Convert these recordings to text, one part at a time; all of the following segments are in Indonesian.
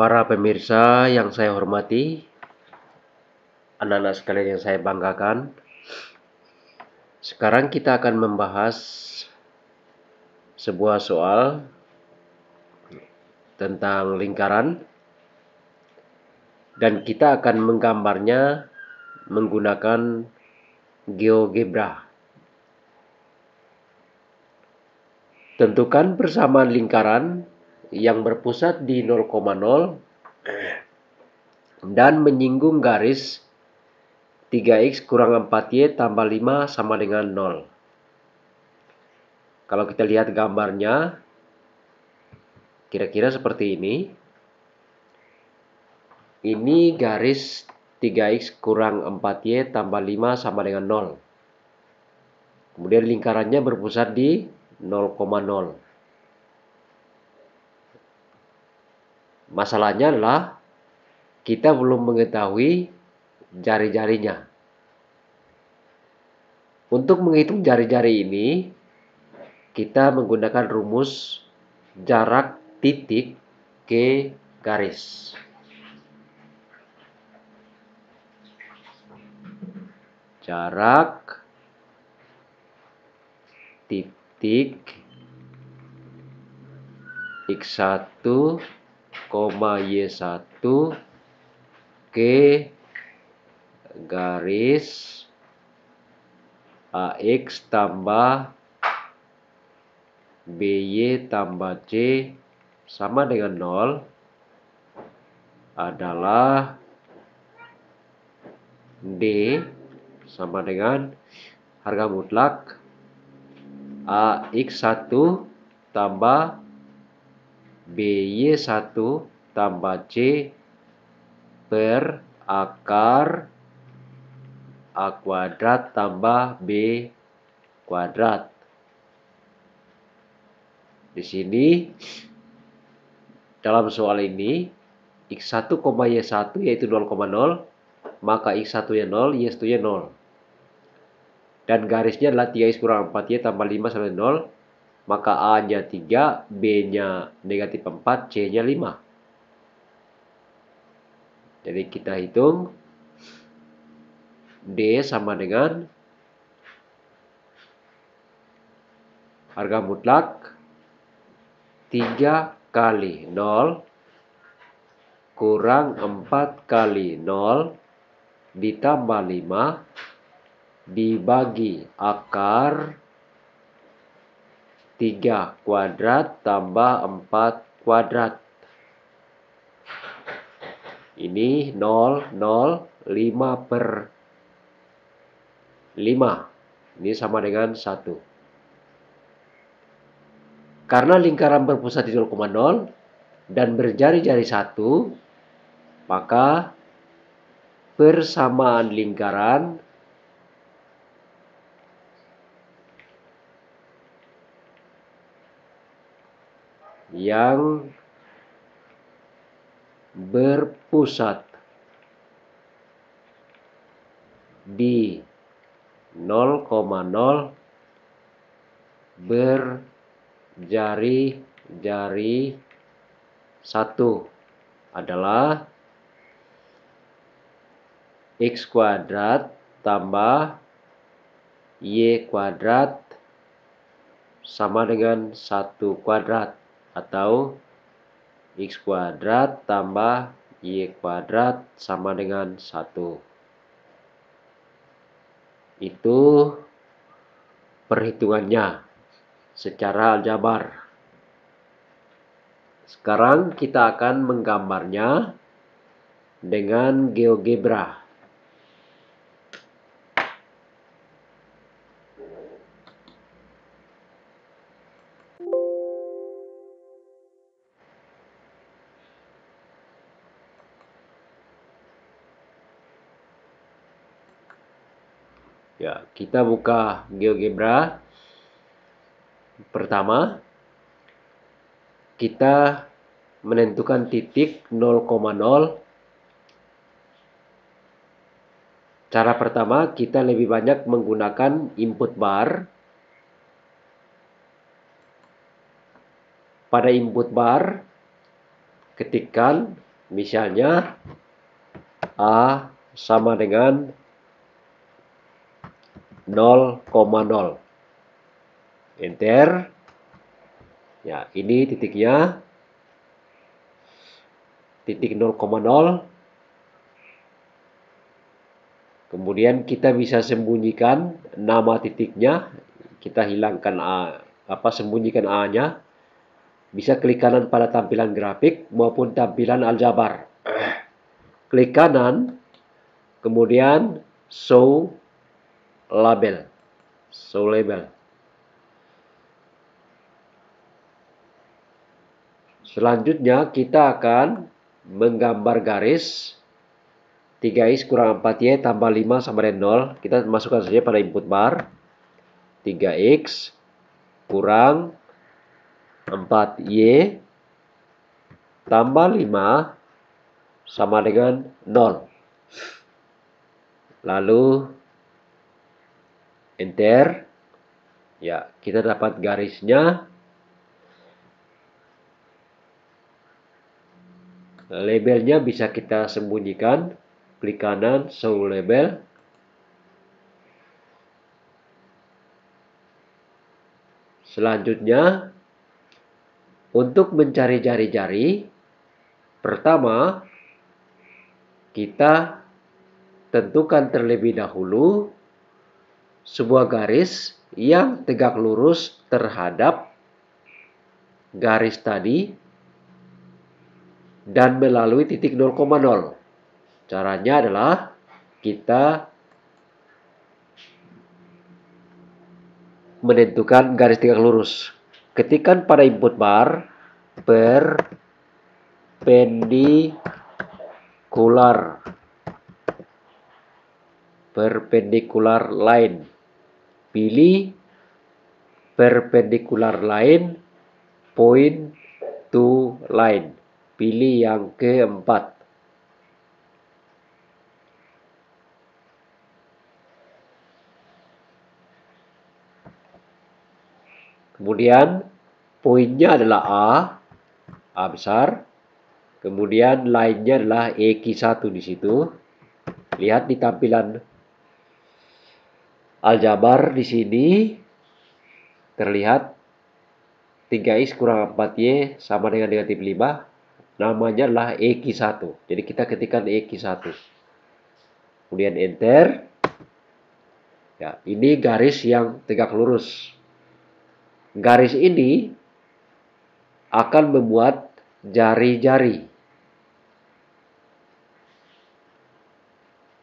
Para pemirsa yang saya hormati, anak-anak sekalian yang saya banggakan, sekarang kita akan membahas sebuah soal tentang lingkaran dan kita akan menggambarnya menggunakan GeoGebra. Tentukan persamaan lingkaran yang berpusat di 0,0 dan menyinggung garis 3x kurang 4y tambah 5 sama dengan 0. Kalau kita lihat gambarnya, kira-kira seperti ini. Ini garis 3x kurang 4y tambah 5 sama dengan 0. Kemudian lingkarannya berpusat di 0,0. Masalahnya adalah kita belum mengetahui jari-jarinya. Untuk menghitung jari-jari ini, kita menggunakan rumus jarak titik ke garis. Jarak titik x1, y1 ke garis ax tambah by tambah c sama dengan 0 adalah d sama dengan harga mutlak ax1 tambah by1 tambah c per akar a kuadrat tambah b kuadrat. Di sini dalam soal ini x1, y1 yaitu 0,0, maka x1-nya 0, y1-nya 0. Dan garisnya adalah 3x kurang 4y tambah 5 sama 0, maka A-nya 3, B-nya negatif 4, C-nya 5. Jadi kita hitung D sama dengan harga mutlak 3 kali 0 kurang 4 kali 0 ditambah 5 dibagi akar 3 kuadrat tambah 4 kuadrat. Ini 0, 0, 5 per 5. Ini sama dengan 1. Karena lingkaran berpusat di 0,0 dan berjari-jari 1, maka persamaan lingkaran yang berpusat di 0,0 berjari-jari 1 adalah x kuadrat tambah y kuadrat sama dengan 1 kuadrat atau x kuadrat tambah y kuadrat sama dengan 1. Itu perhitungannya secara aljabar. Sekarang kita akan menggambarnya dengan GeoGebra. Ya, kita buka GeoGebra. Pertama, kita menentukan titik 0,0. Cara pertama, kita lebih banyak menggunakan input bar. Pada input bar, ketikkan Misalnya A sama dengan 0,0. Enter. Ya, ini titiknya. Titik 0,0. Kemudian kita bisa sembunyikan nama titiknya. Kita hilangkan sembunyikan A-nya. Bisa klik kanan pada tampilan grafik maupun tampilan aljabar. Klik kanan, kemudian show label. Show label. Selanjutnya kita akan menggambar garis 3x kurang 4y tambah 5 sama dengan 0. Kita masukkan saja pada input bar. 3x kurang 4y tambah 5 sama dengan 0. Lalu enter. Ya, kita dapat garisnya. Labelnya bisa kita sembunyikan. Klik kanan, show label. Selanjutnya, untuk mencari jari-jari, pertama kita tentukan terlebih dahulu sebuah garis yang tegak lurus terhadap garis tadi dan melalui titik 0,0. Caranya adalah kita menentukan garis tegak lurus. Ketikkan pada input bar perpendicular line. Pilih perpendicular line, point to line. Pilih yang keempat. Kemudian poinnya adalah A besar. Kemudian line-nya adalah EQ1 di situ. Lihat di tampilan aljabar di sini terlihat 3x kurang 4y sama dengan negatif 5. Namanya adalah EQ1. Jadi kita ketikkan EQ1. Kemudian enter. Ya, ini garis yang tegak lurus. Garis ini akan membuat jari-jari.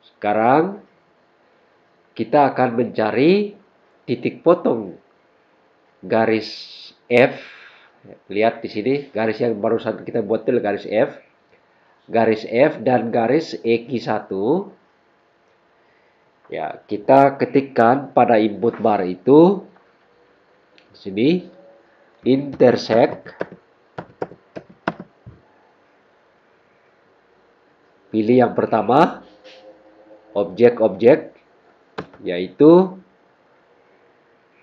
Sekarang kita akan mencari titik potong garis F. Lihat di sini garis yang barusan kita buat itu garis F. Garis F dan garis EQ1. Ya, kita ketikkan pada input bar itu di sini intersect. Pilih yang pertama objek-objek yaitu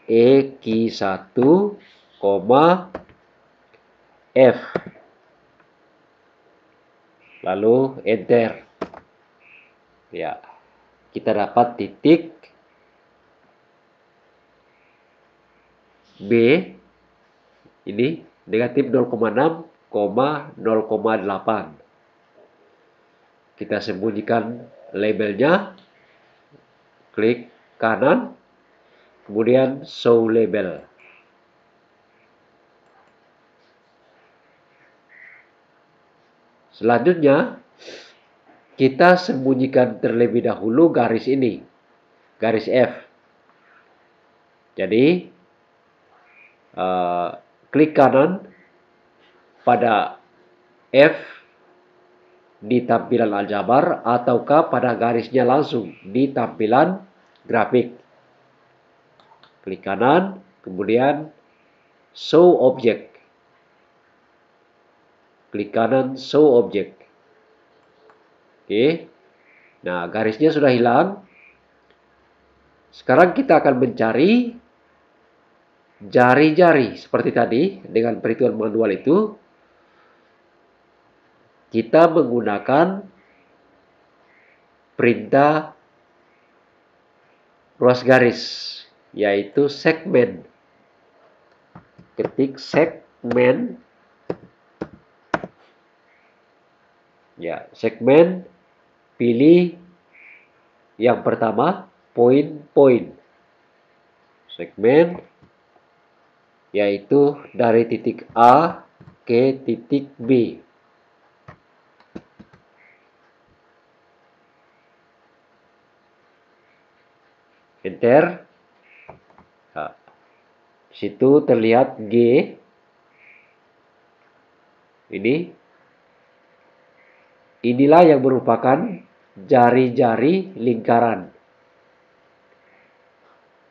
EQ1, F. Lalu enter. Ya, kita dapat titik B ini negatif 0,6, 0,8. Kita sembunyikan labelnya. Klik kanan. Kemudian show label. Selanjutnya, kita sembunyikan terlebih dahulu garis ini. Garis F. Jadi, klik kanan pada F di tampilan aljabar ataukah pada garisnya langsung di tampilan grafik. Klik kanan, kemudian show object. Klik kanan, show object. Oke. Nah, garisnya sudah hilang. Sekarang kita akan mencari jari-jari seperti tadi dengan perhitungan manual itu. kita menggunakan perintah ruas garis, yaitu segmen. Ketik segmen, ya, segmen, pilih yang pertama poin-poin. Segmen yaitu dari titik A ke titik B. Enter. Nah, di situ terlihat G. Inilah yang merupakan jari-jari lingkaran.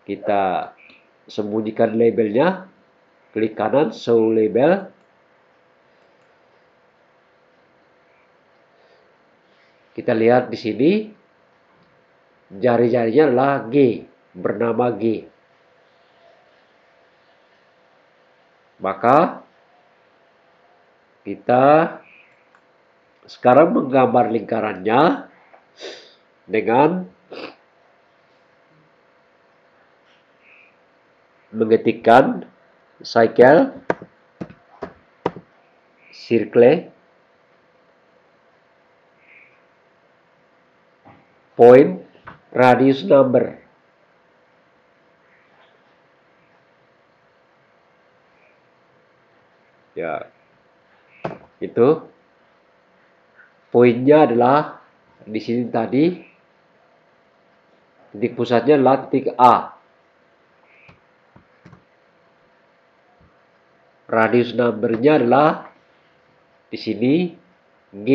Kita sembunyikan labelnya, klik kanan, show label. Kita lihat di sini, jari-jarinya adalah G, bernama G. Maka kita sekarang menggambar lingkarannya dengan mengetikkan circle, point, radius number. Ya, itu poinnya adalah di sini tadi, titik pusatnya adalah titik A. Radius numbernya adalah di sini G.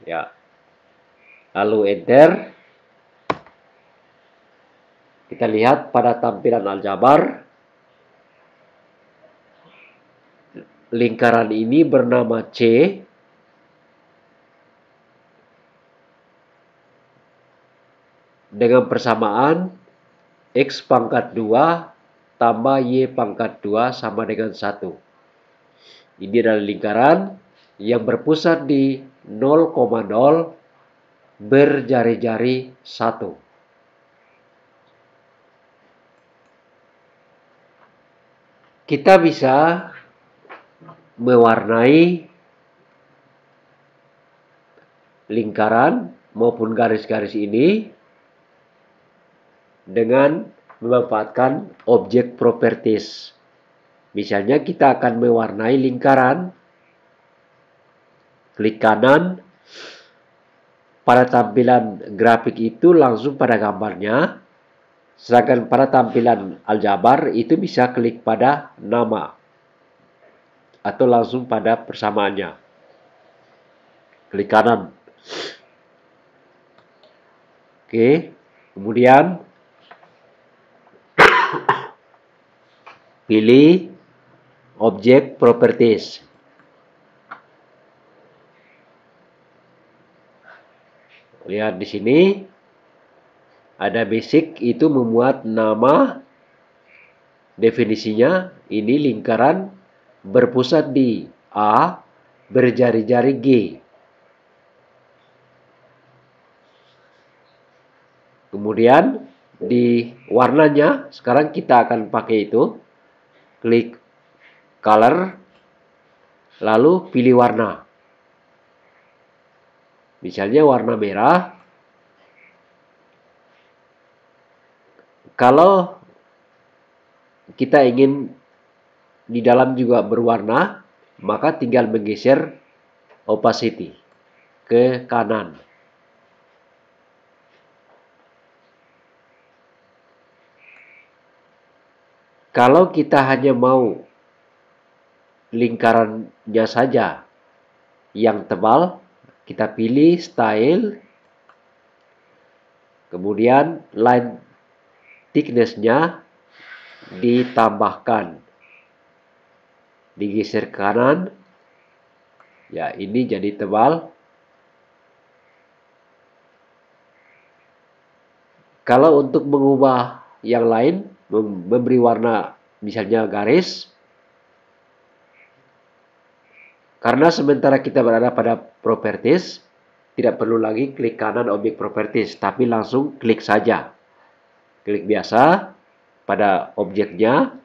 Ya. Lalu enter. Kita lihat pada tampilan aljabar, lingkaran ini bernama C. Dengan persamaan X pangkat 2 tambah Y pangkat 2 sama dengan 1. Ini adalah lingkaran yang berpusat di 0,0 berjari-jari 1. Kita bisa mewarnai lingkaran maupun garis-garis ini dengan memanfaatkan objek properties. Misalnya kita akan mewarnai lingkaran, klik kanan, pada tampilan grafik itu langsung pada gambarnya, sedangkan pada tampilan aljabar itu bisa klik pada nama atau langsung pada persamaannya. Klik kanan. Oke, kemudian pilih objek properties. Lihat di sini ada basic, itu memuat nama. Definisinya ini lingkaran berpusat di A, berjari-jari G. Kemudian di warnanya sekarang kita akan pakai itu. Klik color, lalu pilih warna. Misalnya warna merah. Kalau kita ingin di dalam juga berwarna, maka tinggal menggeser opacity ke kanan. Kalau kita hanya mau lingkarannya saja yang tebal, kita pilih style, kemudian line thickness-nya ditambahkan, digeser ke kanan. Ya, ini jadi tebal. Kalau untuk mengubah yang lain, memberi warna misalnya garis, Karena sementara kita berada pada properties, tidak perlu lagi klik kanan objek properties, tapi langsung klik saja. Klik biasa pada objeknya.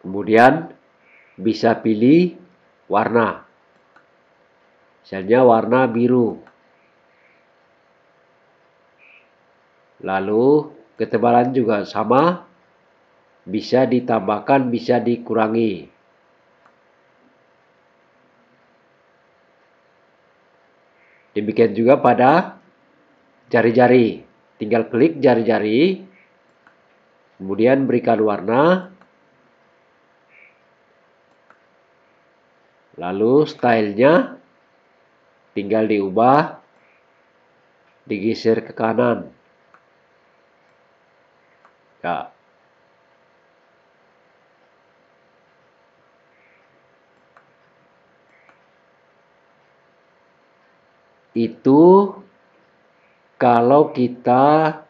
Kemudian bisa pilih warna. Misalnya warna biru. Lalu ketebalan juga sama. Bisa ditambahkan, bisa dikurangi. Demikian juga pada jari-jari. Tinggal klik jari-jari. Kemudian berikan warna. Lalu stylenya tinggal diubah, digeser ke kanan. Ya. Itu kalau kita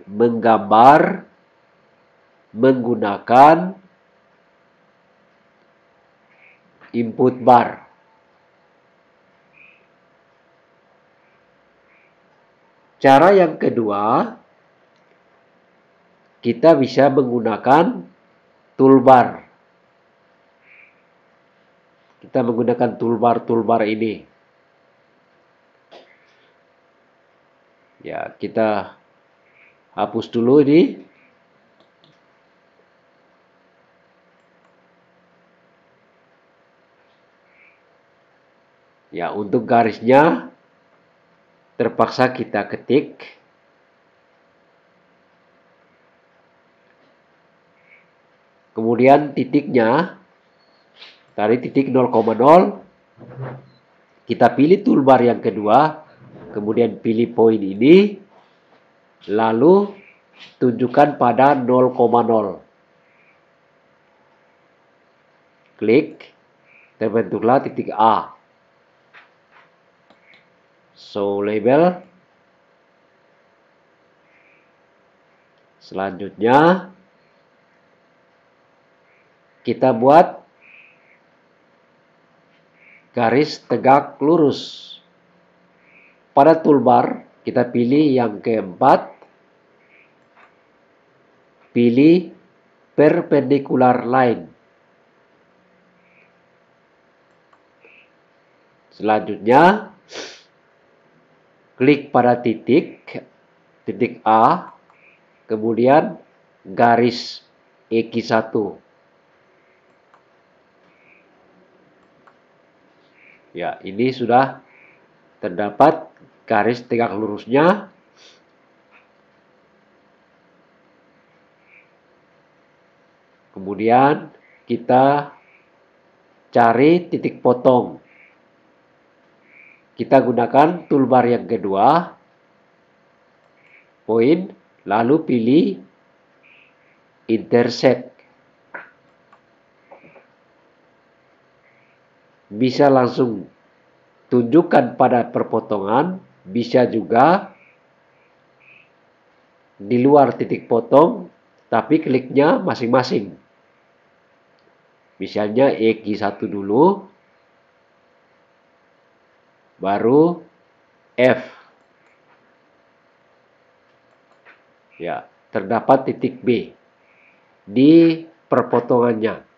menggambar menggunakan input bar. Cara yang kedua, kita bisa menggunakan toolbar. Kita menggunakan toolbar ini. Ya, kita hapus dulu ini. Ya, untuk garisnya terpaksa kita ketik. Kemudian titiknya, tadi titik 0,0. Kita pilih toolbar yang kedua. Kemudian pilih poin ini. Lalu tunjukkan pada 0,0. Klik. Terbentuklah titik A. Show label. Selanjutnya kita buat garis tegak lurus. Pada toolbar kita pilih yang keempat. Pilih perpendicular line. Selanjutnya klik pada titik A. Kemudian garis X1. Ya, ini sudah terdapat garis tegak lurusnya. Kemudian kita cari titik potong. Kita gunakan toolbar yang kedua. Poin, lalu pilih intersect. Bisa langsung tunjukkan pada perpotongan, bisa juga di luar titik potong, tapi kliknya masing-masing. Misalnya X1 dulu, baru F. Ya, terdapat titik B di perpotongannya.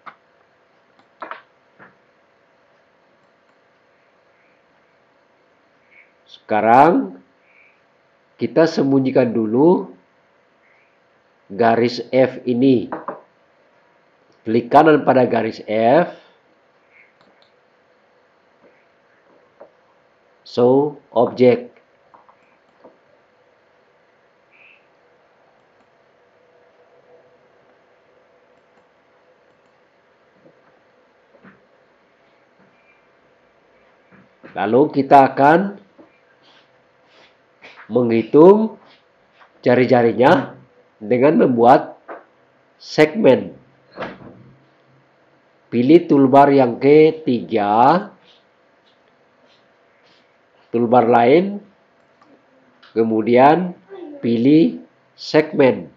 Sekarang kita sembunyikan dulu garis F ini. Klik kanan pada garis F. Show object. Lalu kita akan menghitung jari-jarinya dengan membuat segmen. Pilih toolbar yang ketiga, toolbar lain, kemudian pilih segmen.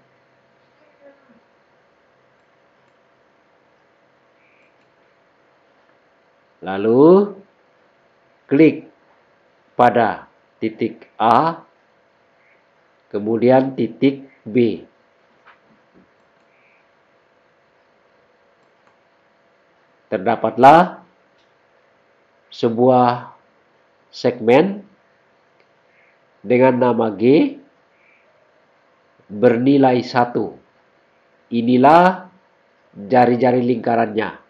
Lalu klik pada titik A, kemudian titik B. Terdapatlah sebuah segmen dengan nama G bernilai 1. Inilah jari-jari lingkarannya.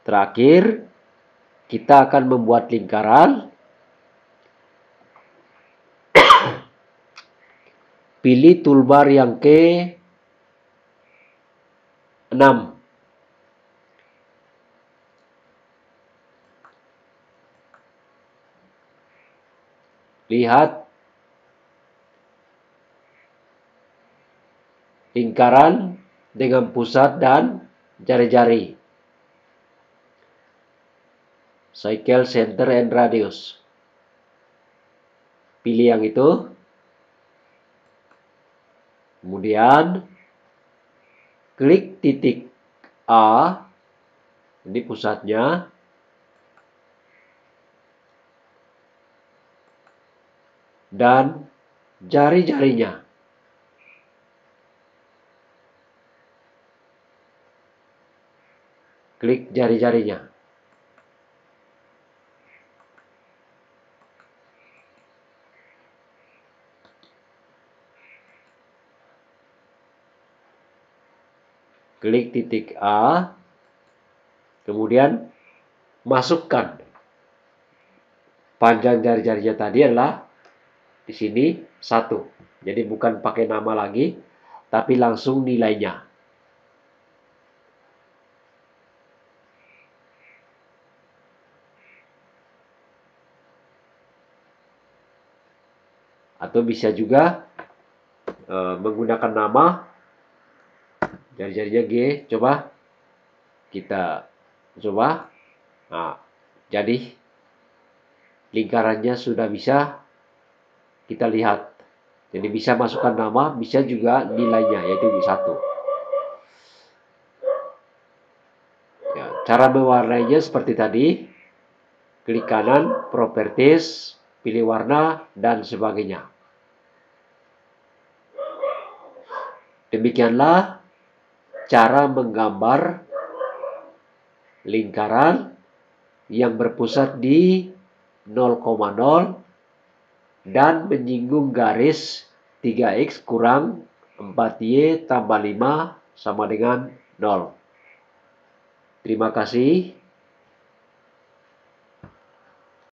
Terakhir, kita akan membuat lingkaran. Pilih toolbar yang ke-6. Lihat lingkaran dengan pusat dan jari-jari. Cycle center and radius. Pilih yang itu. Kemudian klik titik A. Ini pusatnya. Dan jari-jarinya. Klik jari-jarinya. Klik titik A. Kemudian masukkan. Panjang jari-jarinya tadi adalah di sini 1. Jadi bukan pakai nama lagi, tapi langsung nilainya. Atau bisa juga menggunakan nama jari-jarinya G. Coba kita coba. Nah, jadi lingkarannya sudah bisa kita lihat. Jadi bisa masukkan nama, bisa juga nilainya, yaitu 1. Ya, cara mewarnainya seperti tadi. Klik kanan, properties, pilih warna, dan sebagainya. Demikianlah cara menggambar lingkaran yang berpusat di 0,0 dan menyinggung garis 3x kurang 4y tambah 5 sama dengan 0. Terima kasih.